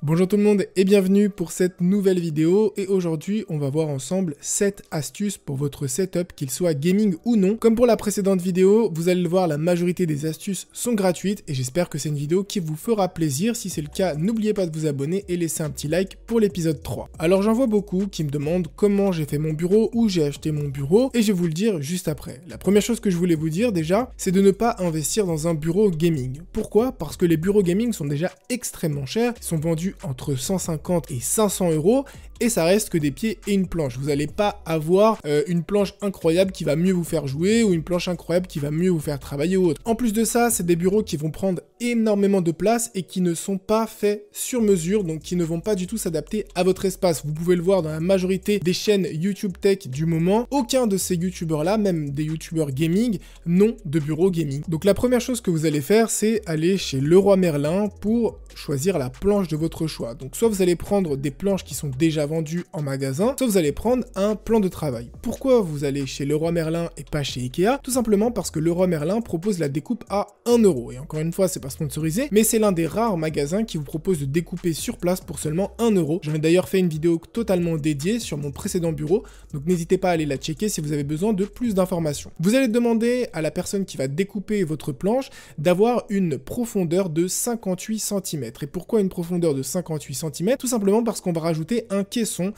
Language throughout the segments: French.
Bonjour tout le monde et bienvenue pour cette nouvelle vidéo et aujourd'hui on va voir ensemble 7 astuces pour votre setup, qu'il soit gaming ou non. Comme pour la précédente vidéo, vous allez le voir, la majorité des astuces sont gratuites et j'espère que c'est une vidéo qui vous fera plaisir. Si c'est le cas, n'oubliez pas de vous abonner et laisser un petit like pour l'épisode 3. Alors j'en vois beaucoup qui me demandent comment j'ai fait mon bureau, où j'ai acheté mon bureau et je vais vous le dire juste après. La première chose que je voulais vous dire déjà, c'est de ne pas investir dans un bureau gaming. Pourquoi? Parce que les bureaux gaming sont déjà extrêmement chers, ils sont vendus entre 150 et 500 euros et ça reste que des pieds et une planche. Vous n'allez pas avoir une planche incroyable qui va mieux vous faire jouer ou une planche incroyable qui va mieux vous faire travailler ou autre. En plus de ça, c'est des bureaux qui vont prendre énormément de place et qui ne sont pas faits sur mesure, donc qui ne vont pas du tout s'adapter à votre espace. Vous pouvez le voir dans la majorité des chaînes YouTube Tech du moment. Aucun de ces YouTubeurs là, même des YouTubeurs gaming, n'ont de bureau gaming. Donc la première chose que vous allez faire, c'est aller chez Leroy Merlin pour choisir la planche de votre choix. Donc soit vous allez prendre des planches qui sont déjà vendues en magasin, soit vous allez prendre un plan de travail. Pourquoi vous allez chez Leroy Merlin et pas chez Ikea? Tout simplement parce que Leroy Merlin propose la découpe à 1 euro. Et encore une fois, c'est pas sponsorisé, mais c'est l'un des rares magasins qui vous propose de découper sur place pour seulement 1 euro. J'en ai d'ailleurs fait une vidéo totalement dédiée sur mon précédent bureau, donc n'hésitez pas à aller la checker si vous avez besoin de plus d'informations. Vous allez demander à la personne qui va découper votre planche d'avoir une profondeur de 58 cm. Et pourquoi une profondeur de 58 cm? Tout simplement parce qu'on va rajouter un caisson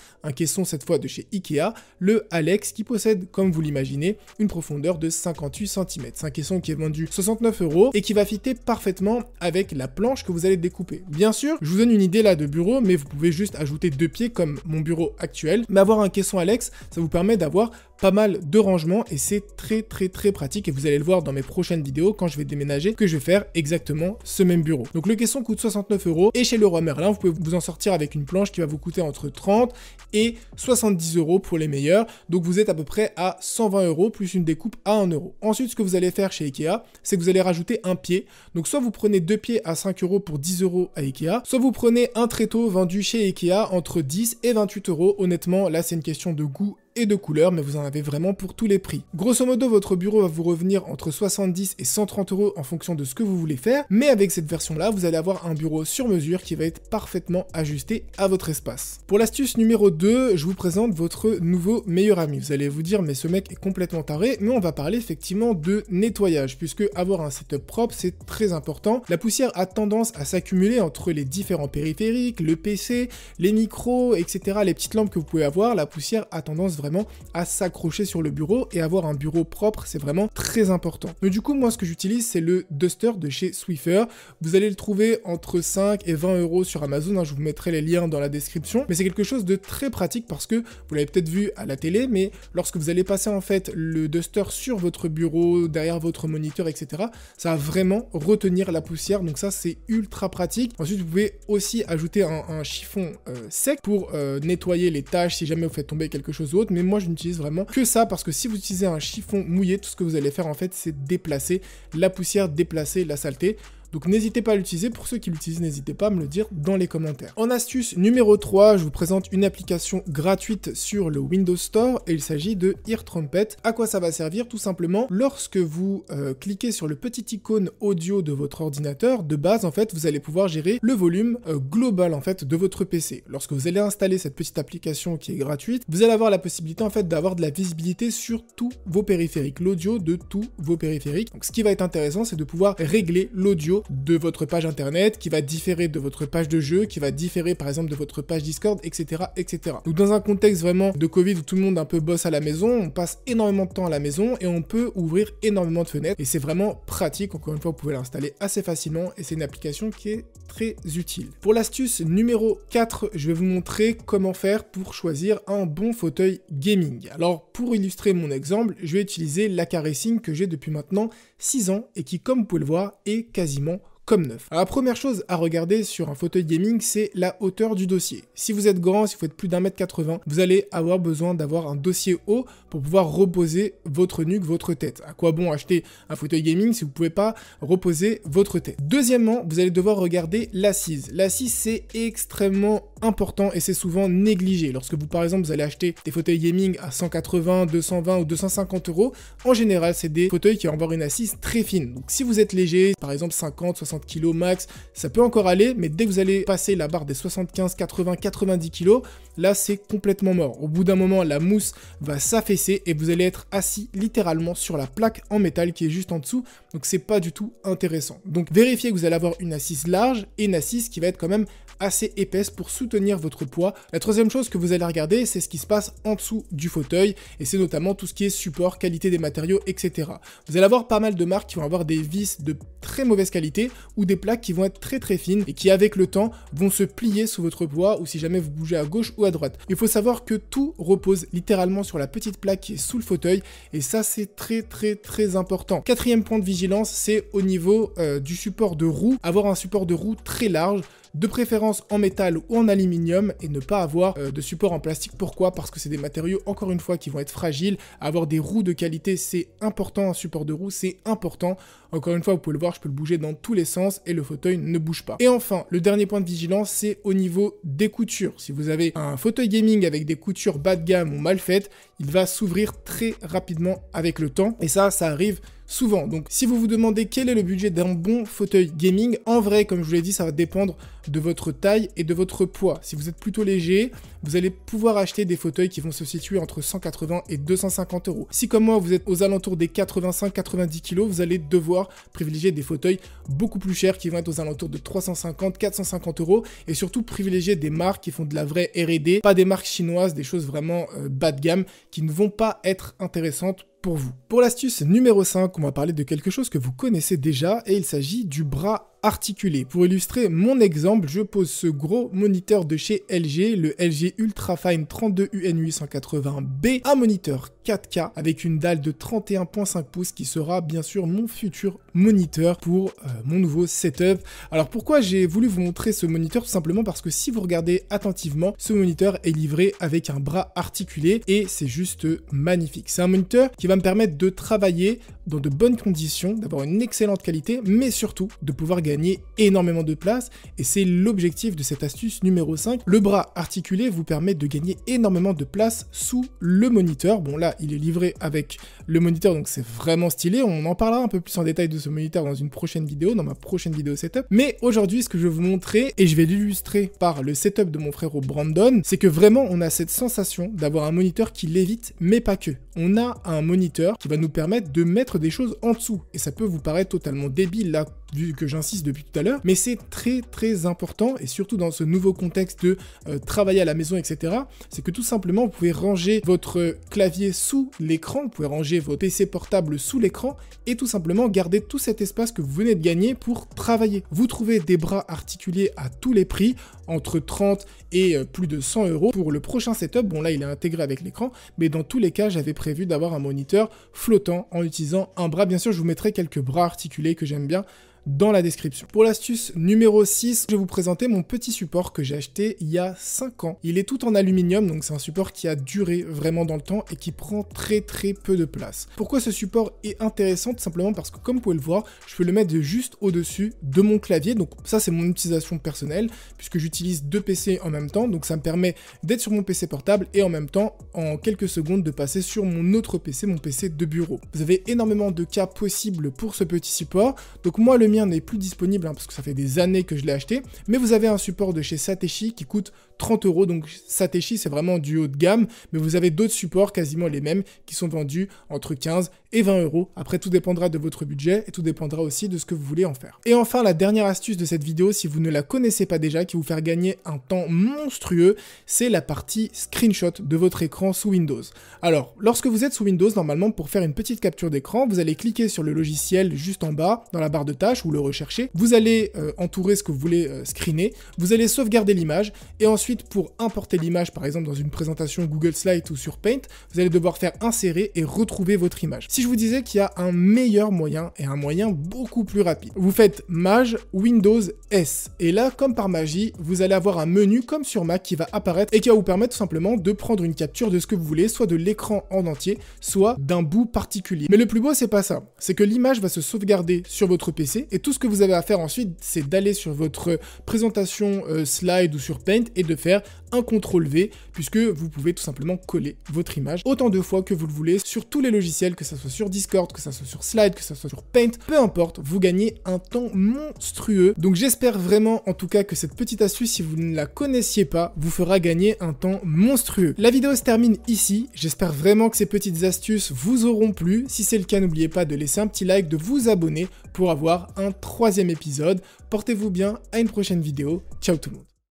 cette fois de chez Ikea, le Alex, qui possède, comme vous l'imaginez, une profondeur de 58 cm. C'est un caisson qui est vendu 69 euros et qui va fitter parfaitement avec la planche que vous allez découper. Bien sûr, je vous donne une idée là de bureau, mais vous pouvez juste ajouter 2 pieds comme mon bureau actuel. Mais avoir un caisson Alex, ça vous permet d'avoir pas mal de rangements et c'est très pratique et vous allez le voir dans mes prochaines vidéos quand je vais déménager que je vais faire exactement ce même bureau. Donc le caisson coûte 69 euros et chez Leroy Merlin vous pouvez vous en sortir avec une planche qui va vous coûter entre 30 et 70 euros pour les meilleurs. Donc vous êtes à peu près à 120 euros plus une découpe à 1 euro. Ensuite ce que vous allez faire chez Ikea, c'est que vous allez rajouter un pied. Donc soit vous prenez 2 pieds à 5 euros pour 10 euros à Ikea, soit vous prenez un tréteau vendu chez Ikea entre 10 et 28 euros. Honnêtement là c'est une question de goût et de couleur, mais vous en avez vraiment pour tous les prix. Grosso modo, votre bureau va vous revenir entre 70 et 130 euros en fonction de ce que vous voulez faire, mais avec cette version-là, vous allez avoir un bureau sur mesure qui va être parfaitement ajusté à votre espace. Pour l'astuce numéro 2, je vous présente votre nouveau meilleur ami. Vous allez vous dire, mais ce mec est complètement taré, mais on va parler effectivement de nettoyage, puisque avoir un setup propre, c'est très important. La poussière a tendance à s'accumuler entre les différents périphériques, le PC, les micros, etc., les petites lampes que vous pouvez avoir. La poussière a tendance vraiment à s'accrocher sur le bureau et avoir un bureau propre, c'est vraiment très important. Mais du coup, moi, ce que j'utilise, c'est le Duster de chez Swiffer. Vous allez le trouver entre 5 et 20 euros sur Amazon, hein, je vous mettrai les liens dans la description. Mais c'est quelque chose de très pratique parce que, vous l'avez peut-être vu à la télé, mais lorsque vous allez passer en fait le Duster sur votre bureau, derrière votre moniteur, etc., ça va vraiment retenir la poussière, donc ça, c'est ultra pratique. Ensuite, vous pouvez aussi ajouter un chiffon sec pour nettoyer les tâches si jamais vous faites tomber quelque chose d'autre. Mais moi je n'utilise vraiment que ça parce que si vous utilisez un chiffon mouillé, tout ce que vous allez faire en fait c'est déplacer la poussière, déplacer la saleté. Donc n'hésitez pas à l'utiliser, pour ceux qui l'utilisent, n'hésitez pas à me le dire dans les commentaires. En astuce numéro 3, je vous présente une application gratuite sur le Windows Store et il s'agit de EarTrumpet. À quoi ça va servir? Tout simplement, lorsque vous cliquez sur le petit icône audio de votre ordinateur, de base en fait, vous allez pouvoir gérer le volume global en fait de votre PC. Lorsque vous allez installer cette petite application qui est gratuite, vous allez avoir la possibilité en fait d'avoir de la visibilité sur tous vos périphériques, l'audio de tous vos périphériques. Donc ce qui va être intéressant, c'est de pouvoir régler l'audio de votre page internet, qui va différer de votre page de jeu, qui va différer par exemple de votre page Discord, etc. etc. Donc dans un contexte vraiment de Covid où tout le monde un peu bosse à la maison, on passe énormément de temps à la maison et on peut ouvrir énormément de fenêtres et c'est vraiment pratique. Encore une fois, vous pouvez l'installer assez facilement et c'est une application qui est très utile. Pour l'astuce numéro 4, je vais vous montrer comment faire pour choisir un bon fauteuil gaming. Alors pour illustrer mon exemple, je vais utiliser l'Aka-Racing que j'ai depuis maintenant 6 ans et qui, comme vous pouvez le voir, est quasiment comme neuf. Alors la première chose à regarder sur un fauteuil gaming, c'est la hauteur du dossier. Si vous êtes grand, si vous faites plus d'1m80, vous allez avoir besoin d'avoir un dossier haut pour pouvoir reposer votre nuque, votre tête. À quoi bon acheter un fauteuil gaming si vous ne pouvez pas reposer votre tête? Deuxièmement, vous allez devoir regarder l'assise. L'assise, c'est extrêmement important et c'est souvent négligé. Lorsque vous, par exemple, vous allez acheter des fauteuils gaming à 180, 220 ou 250 €, en général, c'est des fauteuils qui vont avoir une assise très fine. Donc si vous êtes léger, par exemple 50, 60 kg max, ça peut encore aller, mais dès que vous allez passer la barre des 75, 80, 90 kg, là c'est complètement mort. Au bout d'un moment, la mousse va s'affaisser et vous allez être assis littéralement sur la plaque en métal qui est juste en dessous, donc c'est pas du tout intéressant. Donc vérifiez que vous allez avoir une assise large et une assise qui va être quand même assez épaisse pour soutenir votre poids. La troisième chose que vous allez regarder, c'est ce qui se passe en dessous du fauteuil, et c'est notamment tout ce qui est support, qualité des matériaux, etc. Vous allez avoir pas mal de marques qui vont avoir des vis de très mauvaise qualité ou des plaques qui vont être très fines et qui avec le temps vont se plier sous votre poids ou si jamais vous bougez à gauche ou à droite. Il faut savoir que tout repose littéralement sur la petite plaque qui est sous le fauteuil et ça c'est très important. Quatrième point de vigilance, c'est au niveau du support de roue, avoir un support de roue très large, de préférence en métal ou en aluminium et ne pas avoir de support en plastique. Pourquoi? Parce que c'est des matériaux, encore une fois, qui vont être fragiles. Avoir des roues de qualité, c'est important. Un support de roue, c'est important. Encore une fois, vous pouvez le voir, je peux le bouger dans tous les sens et le fauteuil ne bouge pas. Et enfin, le dernier point de vigilance, c'est au niveau des coutures. Si vous avez un fauteuil gaming avec des coutures bas de gamme ou mal faites, il va s'ouvrir très rapidement avec le temps. Et ça arrive souvent. Donc si vous vous demandez quel est le budget d'un bon fauteuil gaming, en vrai, comme je vous l'ai dit, ça va dépendre de votre taille et de votre poids. Si vous êtes plutôt léger, vous allez pouvoir acheter des fauteuils qui vont se situer entre 180 et 250 €. Si comme moi, vous êtes aux alentours des 85-90 kg, vous allez devoir privilégier des fauteuils beaucoup plus chers qui vont être aux alentours de 350-450 € et surtout privilégier des marques qui font de la vraie R&D, pas des marques chinoises, des choses vraiment bas de gamme qui ne vont pas être intéressantes pour vous. Pour l'astuce numéro 5, on va parler de quelque chose que vous connaissez déjà et il s'agit du bras articulé. Pour illustrer mon exemple, je pose ce gros moniteur de chez LG, le LG Ultrafine 32UN880B, un moniteur 4K avec une dalle de 31.5 pouces qui sera bien sûr mon futur moniteur pour mon nouveau setup. Alors pourquoi j'ai voulu vous montrer ce moniteur? Tout simplement parce que si vous regardez attentivement, ce moniteur est livré avec un bras articulé et c'est juste magnifique. C'est un moniteur qui va me permettre de travailler dans de bonnes conditions, d'avoir une excellente qualité, mais surtout de pouvoir gagner énormément de place et c'est l'objectif de cette astuce numéro 5. Le bras articulé vous permet de gagner énormément de place sous le moniteur. Bon là, il est livré avec le moniteur, donc c'est vraiment stylé. On en parlera un peu plus en détail de ce moniteur dans une prochaine vidéo, dans ma prochaine vidéo setup. Mais aujourd'hui, ce que je vais vous montrer, et je vais l'illustrer par le setup de mon frère Brandon, c'est que vraiment, on a cette sensation d'avoir un moniteur qui lévite, mais pas que. On a un moniteur qui va nous permettre de mettre des choses en dessous. Et ça peut vous paraître totalement débile là, vu que j'insiste depuis tout à l'heure, mais c'est très important, et surtout dans ce nouveau contexte de travailler à la maison, etc. C'est que tout simplement, vous pouvez ranger votre clavier sous l'écran, vous pouvez ranger votre PC portable sous l'écran, et tout simplement garder tout cet espace que vous venez de gagner pour travailler. Vous trouvez des bras articulés à tous les prix, entre 30 et plus de 100 € pour le prochain setup. Bon là, il est intégré avec l'écran, mais dans tous les cas, j'avais prévu d'avoir un moniteur flottant en utilisant un bras. Bien sûr, je vous mettrai quelques bras articulés que j'aime bien dans la description. Pour l'astuce numéro 6, je vais vous présenter mon petit support que j'ai acheté il y a 5 ans. Il est tout en aluminium, donc c'est un support qui a duré vraiment dans le temps et qui prend très peu de place. Pourquoi ce support est intéressant? Tout simplement parce que comme vous pouvez le voir, je peux le mettre juste au-dessus de mon clavier. Donc ça, c'est mon utilisation personnelle puisque j'utilise 2 PC en même temps. Donc ça me permet d'être sur mon PC portable et en même temps, en quelques secondes, de passer sur mon autre PC, mon PC de bureau. Vous avez énormément de cas possibles pour ce petit support. Donc moi, le mien n'est plus disponible parce que ça fait des années que je l'ai acheté, mais vous avez un support de chez Satechi qui coûte 30 €, donc Satechi c'est vraiment du haut de gamme, mais vous avez d'autres supports quasiment les mêmes qui sont vendus entre 15 et 20 €. Après, tout dépendra de votre budget et tout dépendra aussi de ce que vous voulez en faire. Et enfin, la dernière astuce de cette vidéo, si vous ne la connaissez pas déjà, qui vous faire gagner un temps monstrueux, c'est la partie screenshot de votre écran sous Windows. Alors, lorsque vous êtes sous Windows, normalement, pour faire une petite capture d'écran, vous allez cliquer sur le logiciel juste en bas, dans la barre de tâches, ou le rechercher. Vous allez entourer ce que vous voulez screener, vous allez sauvegarder l'image, et ensuite, pour importer l'image, par exemple dans une présentation Google Slides ou sur Paint, vous allez devoir faire insérer et retrouver votre image. Si je vous disais qu'il y a un meilleur moyen et un moyen beaucoup plus rapide, vous faites Maj Windows S, et là, comme par magie, vous allez avoir un menu comme sur Mac qui va apparaître et qui va vous permettre tout simplement de prendre une capture de ce que vous voulez, soit de l'écran en entier, soit d'un bout particulier. Mais le plus beau, c'est pas ça, c'est que l'image va se sauvegarder sur votre PC, Et tout ce que vous avez à faire ensuite, c'est d'aller sur votre présentation slide ou sur Paint et de faire un CTRL-V, puisque vous pouvez tout simplement coller votre image autant de fois que vous le voulez sur tous les logiciels, que ça soit sur Discord, que ça soit sur Slide, que ça soit sur Paint, peu importe, vous gagnez un temps monstrueux. Donc j'espère vraiment en tout cas que cette petite astuce, si vous ne la connaissiez pas, vous fera gagner un temps monstrueux. La vidéo se termine ici, j'espère vraiment que ces petites astuces vous auront plu. Si c'est le cas, n'oubliez pas de laisser un petit like, de vous abonner pour avoir un 3e épisode. Portez-vous bien, à une prochaine vidéo, ciao tout le monde.